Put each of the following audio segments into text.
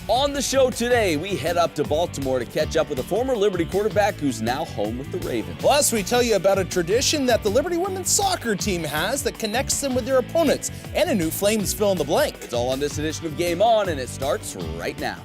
On the show today, we head up to Baltimore to catch up with a former Liberty quarterback who's now home with the Ravens. Plus, we tell you about a tradition that the Liberty women's soccer team has that connects them with their opponents, and a new Flames fill in the blank. It's all on this edition of Game On, and it starts right now.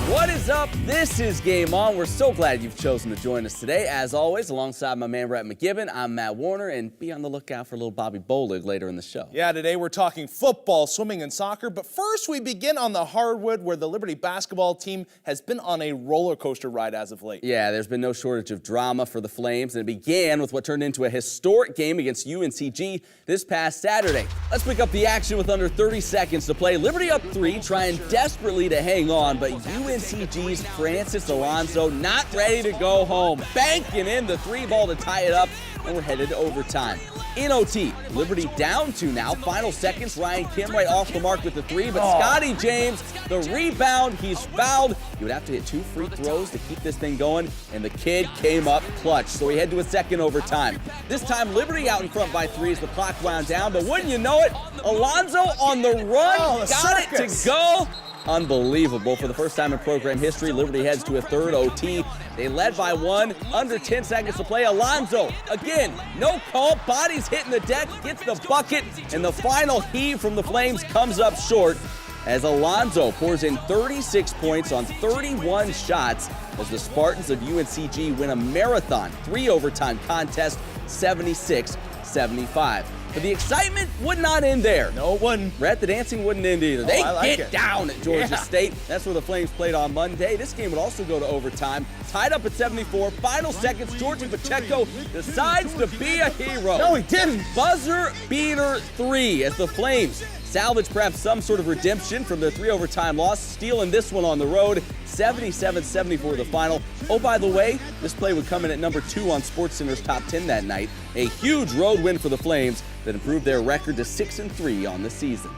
What is up? This is Game On. We're so glad you've chosen to join us today. As always, alongside my man, Brett McGibbon, I'm Matt Warner, and be on the lookout for little Bobby Bolig later in the show. Yeah, today we're talking football, swimming, and soccer, but first we begin on the hardwood where the Liberty basketball team has been on a roller coaster ride as of late. Yeah, there's been no shortage of drama for the Flames, and it began with what turned into a historic game against UNCG this past Saturday. Let's pick up the action with under 30 seconds to play. Liberty up 3, trying desperately to hang on, but UNCG's Francis Alonso not ready to go home, banking in the 3-ball to tie it up, and we're headed to overtime. In OT, Liberty down 2 now. Final seconds, Ryan Kim right off the mark with the 3, but Scotty James, the rebound, he's fouled. He would have to hit 2 free throws to keep this thing going, and the kid came up clutch, so we head to a second overtime. This time, Liberty out in front by 3 as the clock wound down, but wouldn't you know it, Alonso on the run, got it to go. Unbelievable. For the first time in program history, Liberty heads to a third OT. They led by 1, under 10 seconds to play. Alonso, again, no call, body's hitting the deck, gets the bucket, and the final heave from the Flames comes up short as Alonso pours in 36 points on 31 shots as the Spartans of UNCG win a marathon 3-overtime contest, 76-75. But the excitement would not end there. No, it wouldn't. Brett, the dancing wouldn't end either. They get down at Georgia State. That's where the Flames played on Monday. This game would also go to overtime. Tied up at 74. Final seconds, Georgie Pacheco decides to be a hero. No, he didn't. Buzzer beater 3 as the Flames salvage perhaps some sort of redemption from their 3-overtime loss, stealing this one on the road. 77-74 the final. Oh, by the way, this play would come in at number 2 on SportsCenter's top 10 that night. A huge road win for the Flames that improved their record to 6-3 on the season.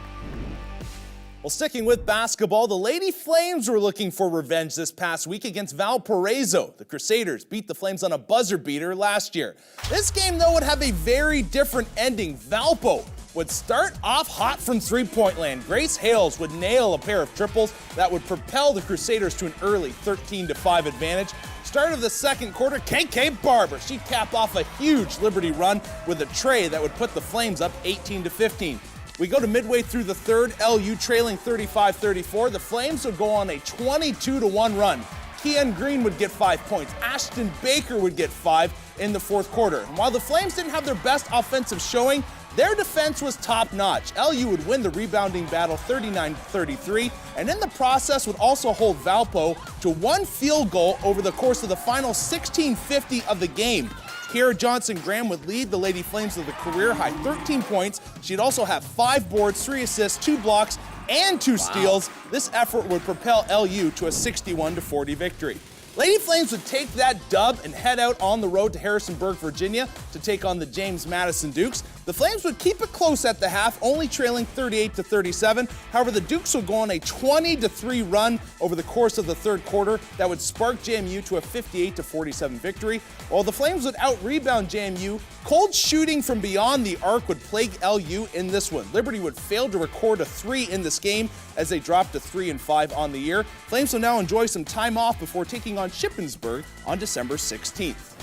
Well, sticking with basketball, the Lady Flames were looking for revenge this past week against Valparaiso. The Crusaders beat the Flames on a buzzer beater last year. This game, though, would have a very different ending. Valpo would start off hot from three-point land. Grace Hales would nail a pair of triples that would propel the Crusaders to an early 13-5 advantage. Start of the second quarter, KK Barber, she capped off a huge Liberty run with a tray that would put the Flames up 18-15. We go to midway through the third, LU trailing 35-34. The Flames would go on a 22-1 run. Kean Green would get 5 points. Ashton Baker would get 5 in the fourth quarter. And while the Flames didn't have their best offensive showing, their defense was top-notch. LU would win the rebounding battle 39-33, and in the process would also hold Valpo to 1 field goal over the course of the final 16:50 of the game. Kiera Johnson-Graham would lead the Lady Flames with a career-high 13 points. She'd also have 5 boards, 3 assists, 2 blocks, and 2 steals. This effort would propel LU to a 61-40 victory. Lady Flames would take that dub and head out on the road to Harrisonburg, Virginia to take on the James Madison Dukes. The Flames would keep it close at the half, only trailing 38-37. However, the Dukes would go on a 20-3 run over the course of the third quarter that would spark JMU to a 58-47 victory. While the Flames would out-rebound JMU, cold shooting from beyond the arc would plague LU in this one. Liberty would fail to record a 3 in this game as they dropped to 3-5 on the year. Flames will now enjoy some time off before taking on Shippensburg on December 16th.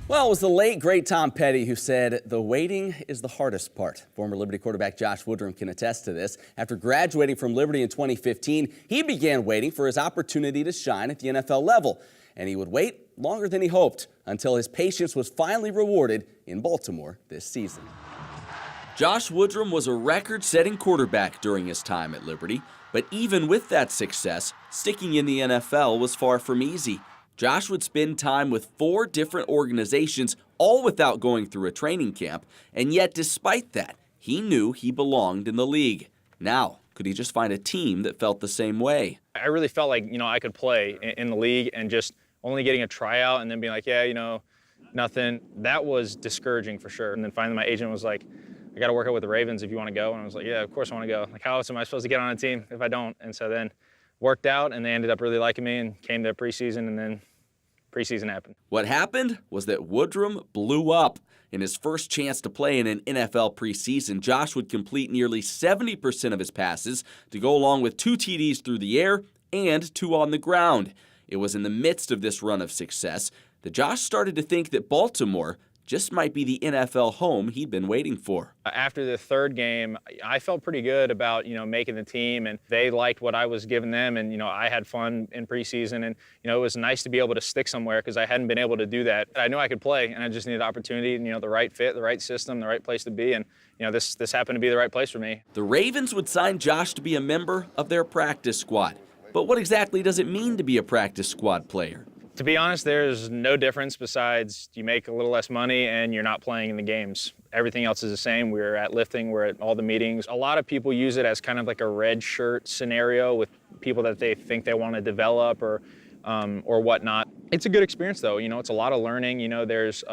Well, it was the late, great Tom Petty who said, "The waiting is the hardest part." Former Liberty quarterback Josh Woodrum can attest to this. After graduating from Liberty in 2015, he began waiting for his opportunity to shine at the NFL level. And he would wait longer than he hoped until his patience was finally rewarded in Baltimore this season. Josh Woodrum was a record-setting quarterback during his time at Liberty, but even with that success, sticking in the NFL was far from easy. Josh would spend time with 4 different organizations, all without going through a training camp, and yet despite that, he knew he belonged in the league. Now, could he just find a team that felt the same way? I really felt like, I could play in the league, and just only getting a tryout and then being like, nothing, that was discouraging for sure. And then finally my agent was like, "I got to work out with the Ravens if you want to go." And I was like, "Yeah, of course I want to go." Like, how else am I supposed to get on a team if I don't? And so then worked out, and they ended up really liking me and came to preseason, and then preseason happened. What happened was that Woodrum blew up. In his first chance to play in an NFL preseason, Josh would complete nearly 70% of his passes to go along with 2 TDs through the air and 2 on the ground. It was in the midst of this run of success that Josh started to think that Baltimore just might be the NFL home he'd been waiting for. After the 3rd game, I felt pretty good about, making the team, and they liked what I was giving them, and, I had fun in preseason, and, it was nice to be able to stick somewhere because I hadn't been able to do that. I knew I could play, and I just needed opportunity, and, the right fit, the right system, the right place to be, and, this happened to be the right place for me. The Ravens would sign Josh to be a member of their practice squad. But what exactly does it mean to be a practice squad player? To be honest, there's no difference besides you make a little less money and you're not playing in the games. Everything else is the same. We're at lifting, we're at all the meetings. A lot of people use it as kind of like a red shirt scenario with people that they think they want to develop or whatnot. It's a good experience though. It's a lot of learning. There's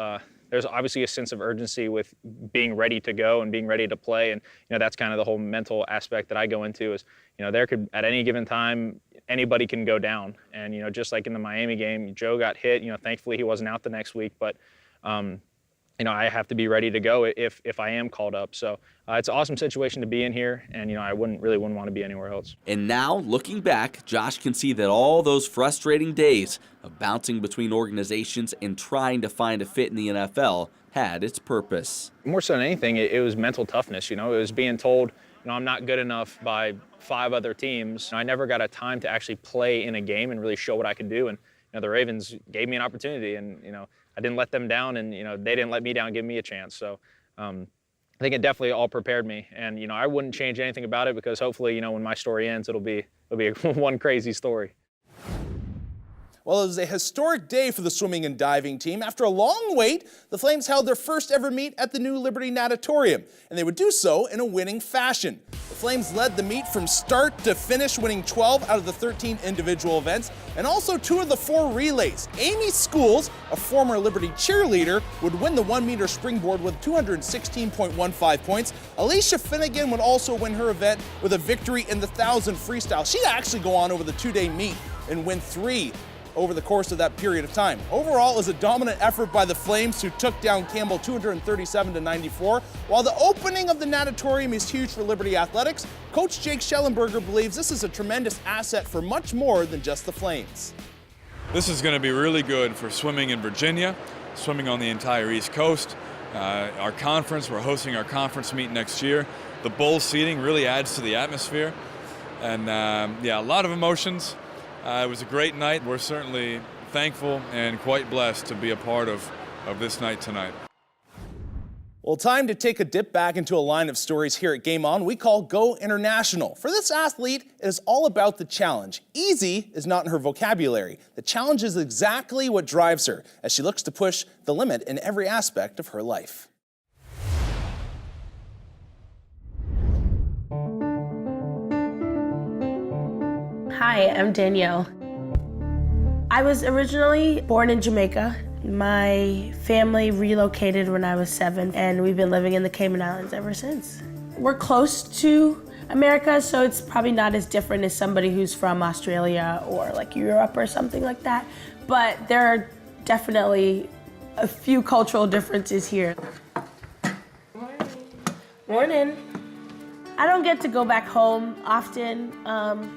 obviously a sense of urgency with being ready to go and being ready to play. And, that's kind of the whole mental aspect that I go into is, there could, at any given time, anybody can go down. And, just like in the Miami game, Joe got hit, thankfully he wasn't out the next week, but, I have to be ready to go if I am called up. So it's an awesome situation to be in here, and I wouldn't want to be anywhere else. And now, looking back, Josh can see that all those frustrating days of bouncing between organizations and trying to find a fit in the NFL had its purpose. More so than anything, it was mental toughness. It was being told, I'm not good enough by 5 other teams. I never got a time to actually play in a game and really show what I could do. And the Ravens gave me an opportunity, and I didn't let them down, and they didn't let me down, give me a chance. So I think it definitely all prepared me, and I wouldn't change anything about it because hopefully when my story ends, it'll be one crazy story. Well, it was a historic day for the swimming and diving team. After a long wait, the Flames held their first ever meet at the new Liberty Natatorium, and they would do so in a winning fashion. The Flames led the meet from start to finish, winning 12 out of the 13 individual events, and also 2 of the 4 relays. Amy Schools, a former Liberty cheerleader, would win the 1-meter springboard with 216.15 points. Alicia Finnegan would also win her event with a victory in the 1,000 freestyle. She'd actually go on over the 2-day meet and win 3 over the course of that period of time. Overall, it was a dominant effort by the Flames, who took down Campbell 237-94. While the opening of the Natatorium is huge for Liberty Athletics, Coach Jake Schellenberger believes this is a tremendous asset for much more than just the Flames. This is going to be really good for swimming in Virginia, swimming on the entire East Coast. Our conference, we're hosting our conference meet next year. The bowl seating really adds to the atmosphere. And a lot of emotions. It was a great night. We're certainly thankful and quite blessed to be a part of this night tonight. Well, time to take a dip back into a line of stories here at Game On we call Go International. For this athlete, it is all about the challenge. Easy is not in her vocabulary. The challenge is exactly what drives her as she looks to push the limit in every aspect of her life. Hi, I'm Danielle. I was originally born in Jamaica. My family relocated when I was 7, and we've been living in the Cayman Islands ever since. We're close to America, so it's probably not as different as somebody who's from Australia or like Europe or something like that, but there are definitely a few cultural differences here. Morning. I don't get to go back home often.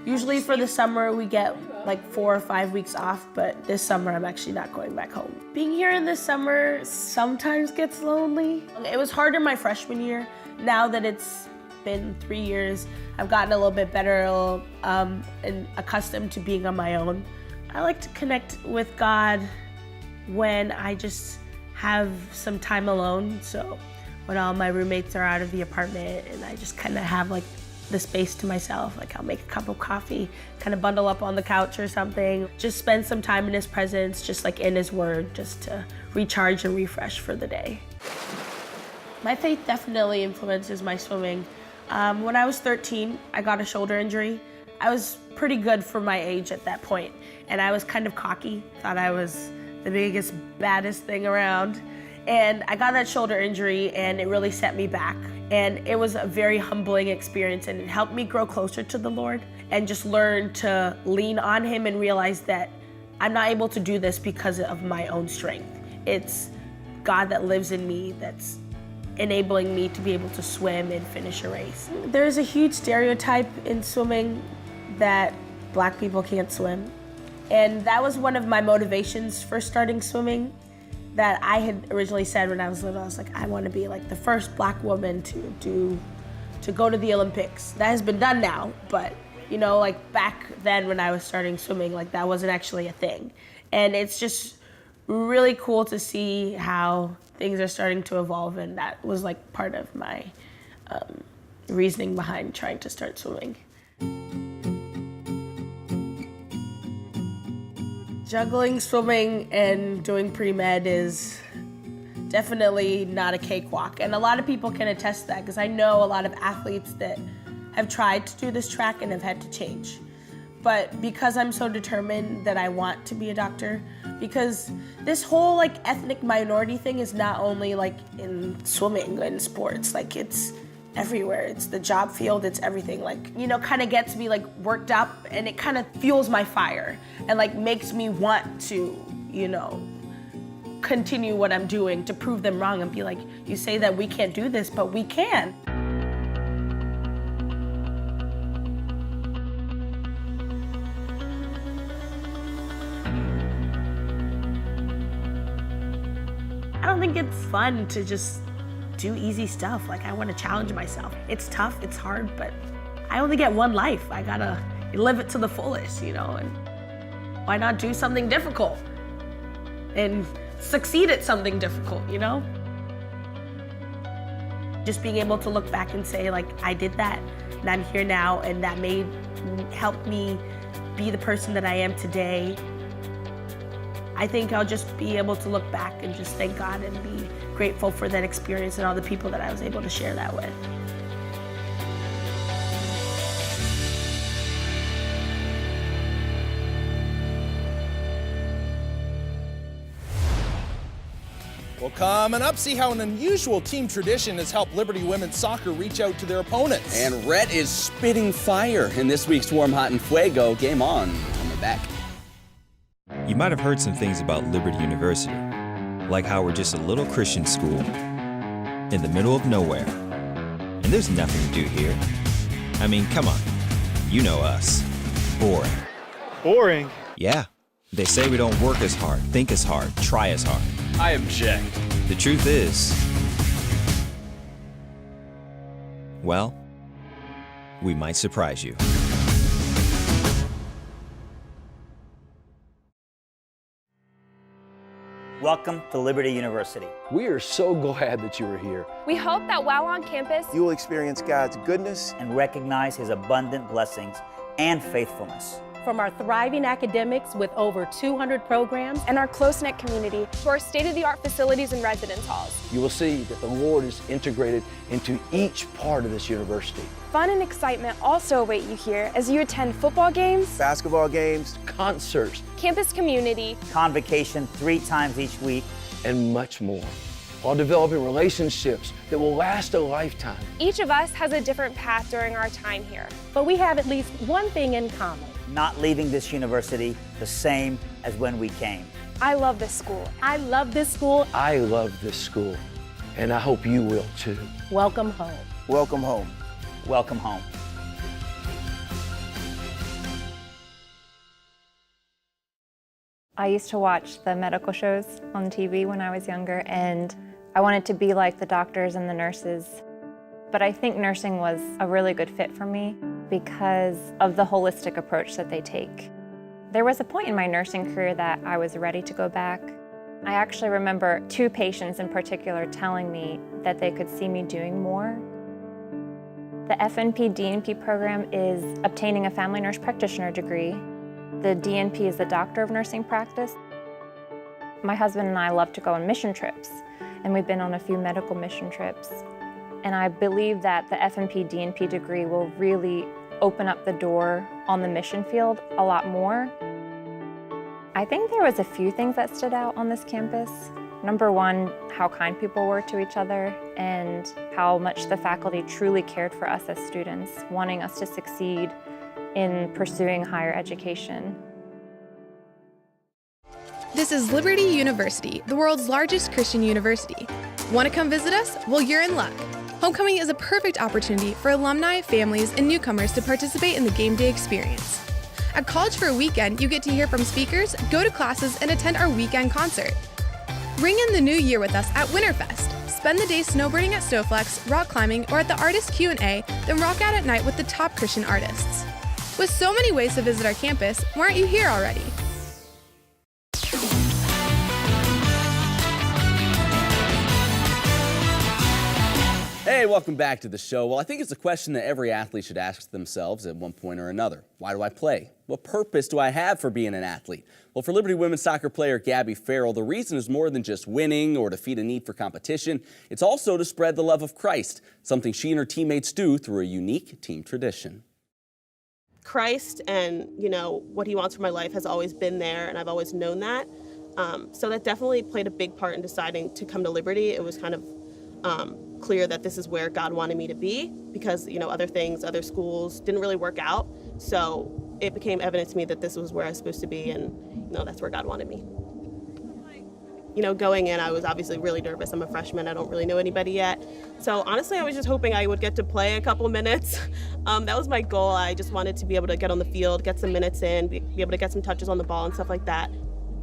Usually for the summer we get like 4 or 5 weeks off, but this summer I'm actually not going back home. Being here in the summer sometimes gets lonely. It was harder my freshman year. Now that it's been 3 years, I've gotten a little bit better and accustomed to being on my own. I like to connect with God when I just have some time alone. So when all my roommates are out of the apartment and I just kind of have like the space to myself, like I'll make a cup of coffee, kind of bundle up on the couch or something, just spend some time in his presence, just like in his word, just to recharge and refresh for the day. My faith definitely influences my swimming. When I was 13, I got a shoulder injury. I was pretty good for my age at that point, and I was kind of cocky, thought I was the biggest, baddest thing around. And I got that shoulder injury and it really set me back. And it was a very humbling experience and it helped me grow closer to the Lord and just learn to lean on him and realize that I'm not able to do this because of my own strength. It's God that lives in me that's enabling me to be able to swim and finish a race. There's a huge stereotype in swimming that Black people can't swim. And that was one of my motivations for starting swimming that I had originally said when I was little. I was like, I want to be like the first Black woman to go to the Olympics. That has been done now, but you know, like back then when I was starting swimming, like that wasn't actually a thing. And it's just really cool to see how things are starting to evolve, and that was like part of my reasoning behind trying to start swimming. Juggling swimming and doing pre-med is definitely not a cakewalk, and a lot of people can attest to that because I know a lot of athletes that have tried to do this track and have had to change. But because I'm so determined that I want to be a doctor, because this whole like ethnic minority thing is not only like in swimming and sports, like it's everywhere. It's the job field, it's everything. Like, you know, kind of gets me like worked up and it kind of fuels my fire and like makes me want to, you know, continue what I'm doing to prove them wrong and be like, you say that we can't do this, but we can. I don't think it's fun to just do easy stuff. Like, I want to challenge myself. It's tough, it's hard, but I only get one life. I gotta live it to the fullest, you know, and why not do something difficult and succeed at something difficult, you know? Just being able to look back and say, like, I did that, and I'm here now, and that help me be the person that I am today. I think I'll just be able to look back and just thank God and be grateful for that experience and all the people that I was able to share that with. Well, coming up, see how an unusual team tradition has helped Liberty women's soccer reach out to their opponents. And Rhett is spitting fire in this week's Warm, Hot, and Fuego. Game on. Coming back. You might have heard some things about Liberty University, like how we're just a little Christian school in the middle of nowhere. And there's nothing to do here. I mean, come on. You know us. Boring. Boring? Yeah. They say we don't work as hard, think as hard, try as hard. I object. The truth is, well, we might surprise you. Welcome to Liberty University. We are so glad that you are here. We hope that while on campus, you will experience God's goodness and recognize His abundant blessings and faithfulness. From our thriving academics with over 200 programs and our close-knit community to our state-of-the-art facilities and residence halls. You will see that the Lord is integrated into each part of this university. Fun and excitement also await you here as you attend football games, basketball games, concerts, campus community, convocation 3 times each week, and much more, while developing relationships that will last a lifetime. Each of us has a different path during our time here. But we have at least one thing in common. Not leaving this university the same as when we came. I love this school. I love this school. I love this school, and I hope you will too. Welcome home. Welcome home. Welcome home. I used to watch the medical shows on TV when I was younger, and I wanted to be like the doctors and the nurses. But I think nursing was a really good fit for me because of the holistic approach that they take. There was a point in my nursing career that I was ready to go back. I actually remember 2 patients in particular telling me that they could see me doing more. The FNP-DNP program is obtaining a family nurse practitioner degree. The DNP is the Doctor of Nursing Practice. My husband and I love to go on mission trips, and we've been on a few medical mission trips. And I believe that the FNP-DNP degree will really open up the door on the mission field a lot more. I think there was a few things that stood out on this campus. Number one, how kind people were to each other and how much the faculty truly cared for us as students, wanting us to succeed in pursuing higher education. This is Liberty University, the world's largest Christian university. Want to come visit us? Well, you're in luck. Homecoming is a perfect opportunity for alumni, families, and newcomers to participate in the game day experience. At College for a Weekend, you get to hear from speakers, go to classes, and attend our weekend concert. Ring in the new year with us at Winterfest. Spend the day snowboarding at Snowflex, rock climbing, or at the Artist Q&A, then rock out at night with the top Christian artists. With so many ways to visit our campus, why aren't you here already? Hey, welcome back to the show. Well, I think it's a question that every athlete should ask themselves at one point or another. Why do I play? What purpose do I have for being an athlete? Well, for Liberty women's soccer player Gabby Farrell, the reason is more than just winning or to feed a need for competition. It's also to spread the love of Christ, something she and her teammates do through a unique team tradition. Christ and, what he wants for my life has always been there, and I've always known that. So that definitely played a big part in deciding to come to Liberty. It was kind of clear that this is where God wanted me to be because, other things, other schools didn't really work out. So it became evident to me that this was where I was supposed to be and, that's where God wanted me. Going in, I was obviously really nervous. I'm a freshman. I don't really know anybody yet. So honestly, I was just hoping I would get to play a couple minutes. That was my goal. I just wanted to be able to get on the field, get some minutes in, be able to get some touches on the ball and stuff like that.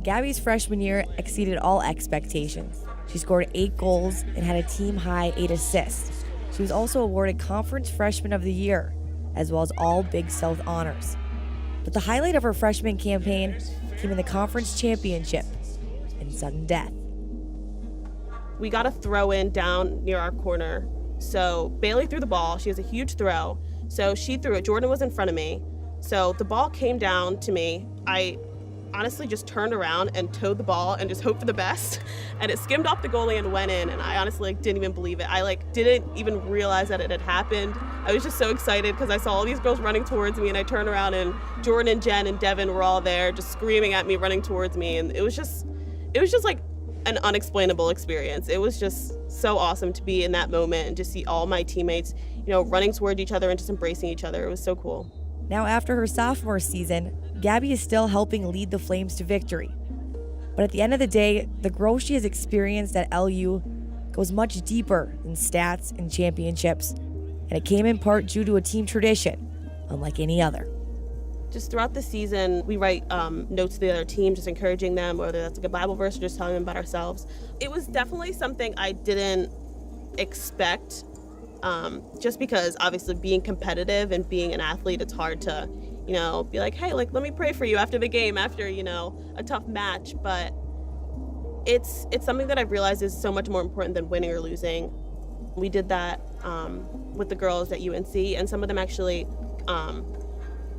Gabby's freshman year exceeded all expectations. She scored 8 goals and had a team-high 8 assists. She was also awarded Conference Freshman of the Year, as well as all Big South honors. But the highlight of her freshman campaign came in the conference championship and sudden death. We got a throw in down near our corner. So Bailey threw the ball. She has a huge throw. So she threw it. Jordan was in front of me. So the ball came down to me. I honestly just turned around and towed the ball and just hoped for the best. And it skimmed off the goalie and went in. And I honestly didn't even believe it. I didn't even realize that it had happened. I was just so excited because I saw all these girls running towards me and I turned around and Jordan and Jen and Devin were all there just screaming at me, running towards me. And it was just like an unexplainable experience. It was just so awesome to be in that moment and just see all my teammates, running toward each other and just embracing each other. It was so cool. Now, after her sophomore season, Gabby is still helping lead the Flames to victory. But at the end of the day, the growth she has experienced at LU goes much deeper than stats and championships, and it came in part due to a team tradition, unlike any other. Just throughout the season, we write notes to the other team, just encouraging them, whether that's like a Bible verse or just telling them about ourselves. It was definitely something I didn't expect, just because obviously being competitive and being an athlete, it's hard to, be like, hey, let me pray for you after the game, after, a tough match. But it's something that I've realized is so much more important than winning or losing. We did that with the girls at UNC, and some of them actually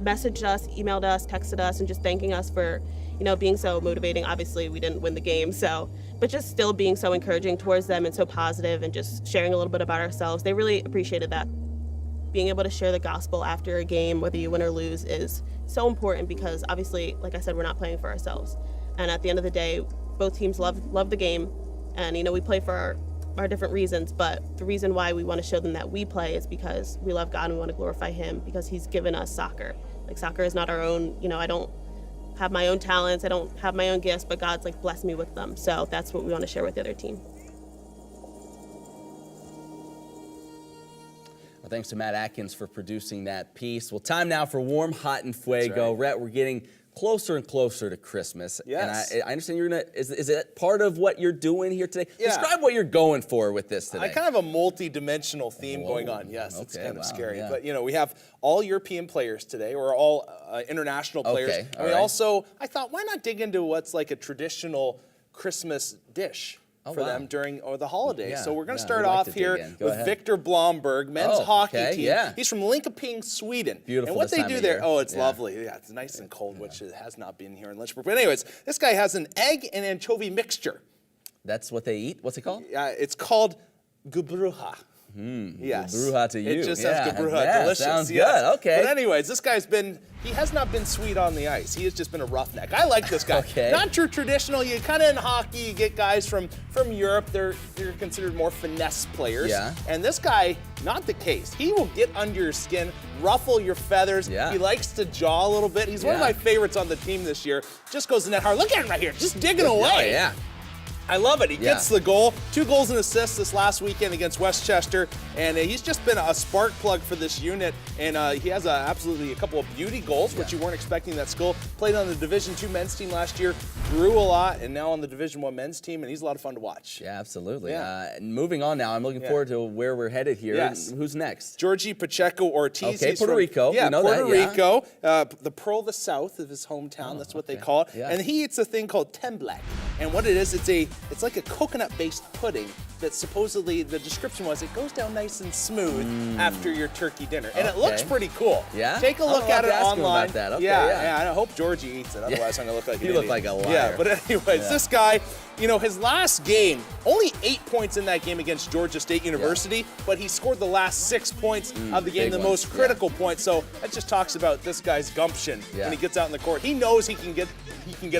messaged us, emailed us, texted us, and just thanking us for, being so motivating. Obviously, we didn't win the game, but just still being so encouraging towards them and so positive and just sharing a little bit about ourselves. They really appreciated that. Being able to share the gospel after a game, whether you win or lose, is so important because obviously, like I said, we're not playing for ourselves. And at the end of the day, both teams love the game, and we play for our different reasons, but the reason why we want to show them that we play is because we love God and we want to glorify Him because He's given us soccer. Soccer is not our own, I don't have my own talents, I don't have my own gifts, but God's blessed me with them. So that's what we want to share with the other team. Well, thanks to Matt Atkins for producing that piece. Well, time now for Warm, Hot, and Fuego. Rhett, we're getting closer and closer to Christmas. Yes. And I understand you're going to, is it part of what you're doing here today? Yeah. Describe what you're going for with this today. I kind of have a multi-dimensional theme going on. Yes, it's kind of scary. Yeah. But, we have all European players today, or all international players. Okay. And we also, I thought, why not dig into what's like a traditional Christmas dish for them during the holidays. Yeah, so we're going to start off here with Victor Blomberg, men's hockey team. Yeah. He's from Linköping, Sweden. Beautiful. And what they do there, it's lovely. Yeah, it's nice and cold, which it has not been here in Lynchburg. But anyways, this guy has an egg and anchovy mixture. That's what they eat? What's it called? It's called Gebrucha. Yes. Bruja to you. It just sounds good. Bruja, yeah, delicious. Sounds yes. good. Okay. But anyways, this guy's he has not been sweet on the ice. He has just been a roughneck. I like this guy. Okay. Not your traditional. You kind of in hockey, you get guys from Europe. They're considered more finesse players. Yeah. And this guy, not the case. He will get under your skin, ruffle your feathers. Yeah. He likes to jaw a little bit. He's one of my favorites on the team this year. Just goes in that hard. Look at him right here, just digging away. Oh, yeah. I love it. He gets the goal. 2 goals and assists this last weekend against Westchester, and he's just been a spark plug for this unit. And he has absolutely a couple of beauty goals, which you weren't expecting that skill. Played on the Division II men's team last year, grew a lot, and now on the Division I men's team, and he's a lot of fun to watch. Yeah, absolutely. Yeah. Moving on now, I'm looking forward to where we're headed here. Yes. Who's next? Georgie Pacheco Ortiz. Okay, He's Puerto Rico. Yeah, we know Puerto that, Rico. The pearl of the south of his hometown. That's what they call it. Yeah. And he eats a thing called temblek. And what it is, it's like a coconut-based pudding that supposedly, the description was, it goes down nice and smooth after your turkey dinner. And it looks pretty cool. Yeah? Take a look at it online. About that. Okay, yeah, and I hope Georgie eats it. Otherwise, I'm going to look like an You look idiot. like a liar. Yeah, but anyways, this guy, his last game, only 8 points in that game against Georgia State University, but he scored the last 6 points of the game, the most critical points. So that just talks about this guy's gumption when he gets out in the court. He knows he can get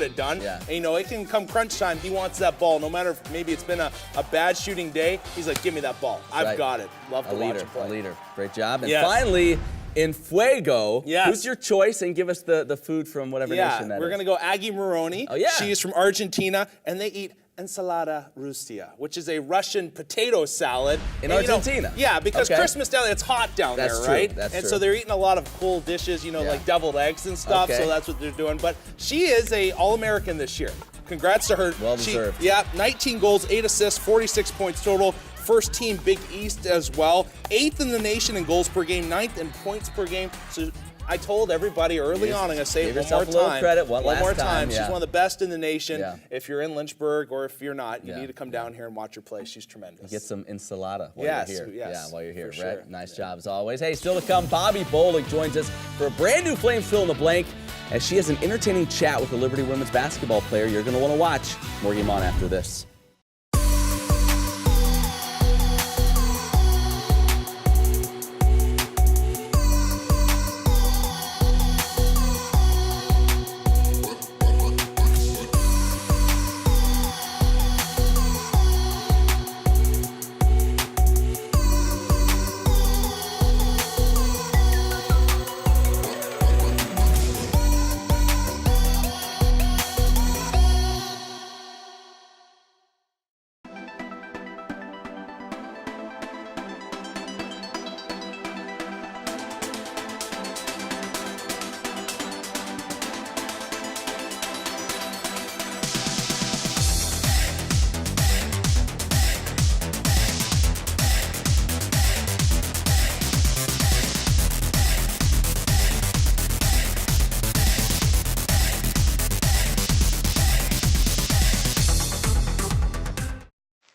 it done. Yeah. And it can come crunch time. He wants that ball. No matter if maybe it's been a bad shooting day, he's like, give me that ball. I've got it. Love to watch him play. A leader. Great job. And finally, in Fuego, who's your choice? And give us the food from whatever nation that is. We're going to go Aggie Moroni. Oh, yeah. She is from Argentina, and they eat ensalada rustia, which is a Russian potato salad. In Argentina? Because Christmas down there, it's hot down there, right? That's true. So they're eating a lot of cool dishes, like deviled eggs and stuff, so that's what they're doing. But she is a All-American this year. Congrats to her. Well deserved. 19 goals, 8 assists, 46 points total. First team Big East as well. 8th in the nation in goals per game, 9th in points per game. So I told everybody early on, I'm going to say it one more time. Give yourself a little credit one more last time. She's one of the best in the nation. Yeah. If you're in Lynchburg or if you're not, you need to come down here and watch her play. She's tremendous. Get some ensalada while you're here. Yes, yeah, while you're here, for right? sure. Nice job as always. Hey, still to come, Bobby Bolick joins us for a brand new Flames Fill in the Blank as she has an entertaining chat with the Liberty women's basketball player you're going to want to watch. More Game On after this.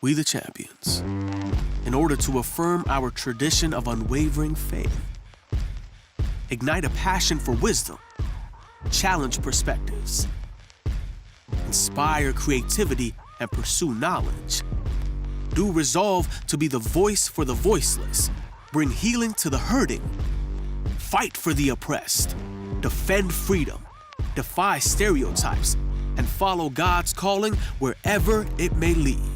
We the champions, in order to affirm our tradition of unwavering faith, ignite a passion for wisdom, challenge perspectives, inspire creativity, and pursue knowledge, do resolve to be the voice for the voiceless, bring healing to the hurting, fight for the oppressed, defend freedom, defy stereotypes, and follow God's calling wherever it may lead.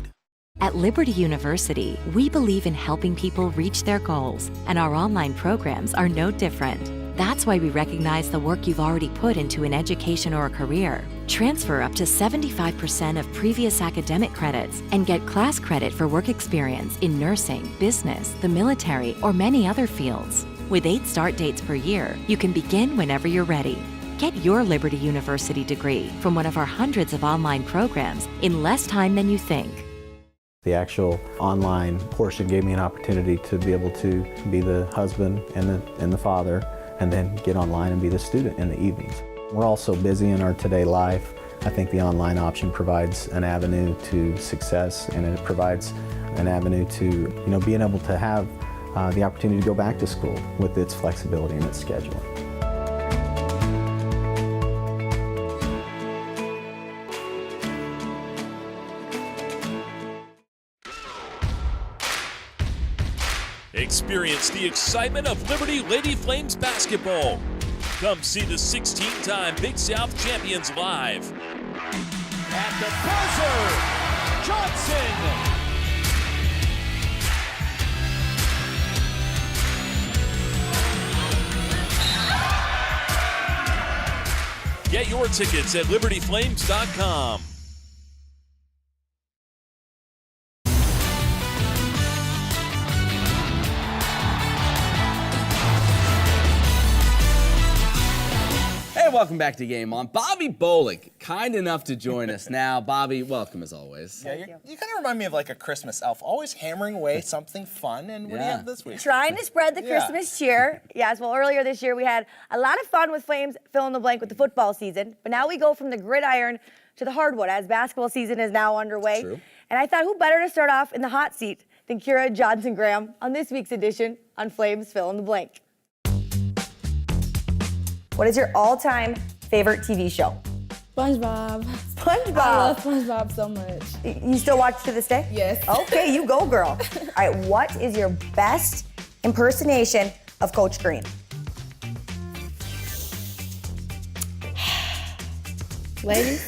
At Liberty University, we believe in helping people reach their goals, and our online programs are no different. That's why we recognize the work you've already put into an education or a career. Transfer up to 75% of previous academic credits and get class credit for work experience in nursing, business, the military, or many other fields. With 8 start dates per year, you can begin whenever you're ready. Get your Liberty University degree from one of our hundreds of online programs in less time than you think. The actual online portion gave me an opportunity to be able to be the husband and the father, and then get online and be the student in the evenings. We're all so busy in our today life. I think the online option provides an avenue to success, and it provides an avenue to being able to have the opportunity to go back to school with its flexibility and its scheduling. Experience the excitement of Liberty Lady Flames basketball. Come see the 16-time Big South champions live. At the buzzer, Johnson. Get your tickets at libertyflames.com. Hey, welcome back to Game On. Bobby Bolick, kind enough to join us now. Bobby, welcome as always. Yeah, you kind of remind me of like a Christmas elf, always hammering away something fun. And what do you have this week? Trying to spread the Christmas cheer. Yes, well, earlier this year we had a lot of fun with Flames fill in the blank with the football season, but now we go from the gridiron to the hardwood as basketball season is now underway. True. And I thought who better to start off in the hot seat than Kira Johnson-Graham on this week's edition on Flames Fill in the Blank. What is your all-time favorite TV show? SpongeBob. SpongeBob. I love SpongeBob so much. You still watch to this day? Yes. Okay, you go, girl. All right, what is your best impersonation of Coach Green? Ladies,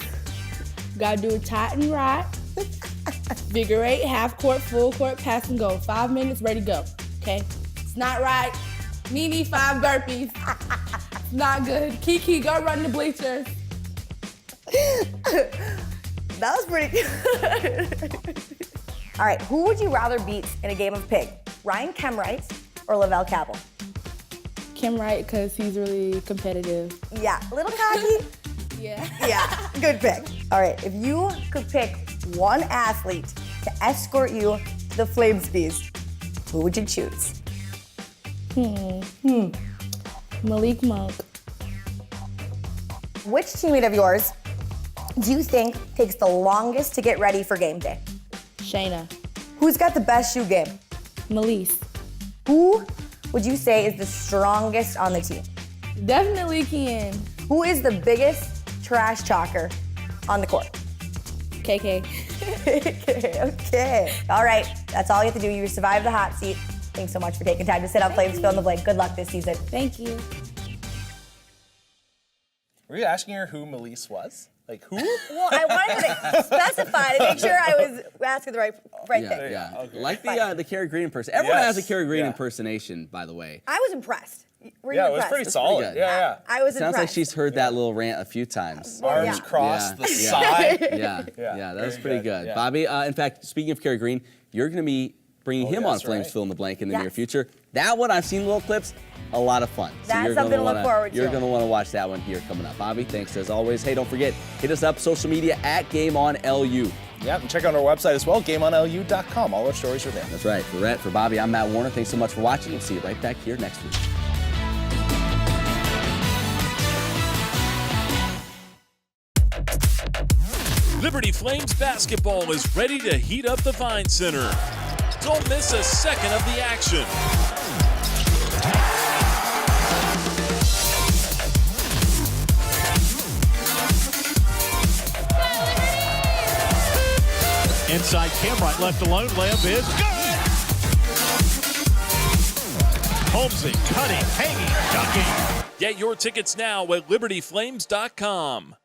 gotta do a tight and right. Figure eight, half court, full court, pass and go. 5 minutes, ready to go. Okay? It's not right. Me need 5 burpees. Not good. Kiki, go run the bleachers. That was pretty good. All right, who would you rather beat in a game of pig? Ryan Kemwright or Lavelle Cabell? Kemwright, because he's really competitive. Yeah, a little cocky. Yeah. Yeah, good pick. All right, if you could pick one athlete to escort you to the Flames Bees, who would you choose? Malik Monk. Which teammate of yours do you think takes the longest to get ready for game day? Shayna. Who's got the best shoe game? Melise. Who would you say is the strongest on the team? Definitely Ken. Who is the biggest trash talker on the court? KK. Okay. All right, that's all you have to do. You survived the hot seat. Thanks so much for taking time to sit on Flames Fill in the Blank. Good luck this season. Thank you. Were you asking her who Melise was? Like who? Well, I wanted to specify to make sure I was asking the right thing. Yeah. Okay. Like the Kerry Green impersonation. Everyone Yes. has a Kerry Green Yeah. impersonation, by the way. I was impressed. Were you Yeah, it was impressed? pretty solid. good. Yeah. I was Sounds impressed. like she's heard that little rant a few times. Arms Yeah. crossed, Yeah. the Yeah. side. Yeah, that was very pretty good. good. Yeah. Bobby, in fact, speaking of Kerry Green, you're going to be bringing him on that's Flames right. Fill in the Blank in the Yes. near future. That one, I've seen little clips, a lot of fun. That's you're something gonna to look wanna- forward to. You're going to want to watch that one here coming up. Bobby, thanks as always. Hey, don't forget, hit us up social media at GameOnLU. Yeah, and check out our website as well, GameOnLU.com. All our stories are there. That's right. For Rhett, for Bobby, I'm Matt Warner. Thanks so much for watching. We'll see you right back here next week. Liberty Flames basketball is ready to heat up the Vine Center. Don't miss a second of the action. Inside Kemwright left alone. Layup is good. Holmesy cutting, hanging, dunking. Get your tickets now at libertyflames.com.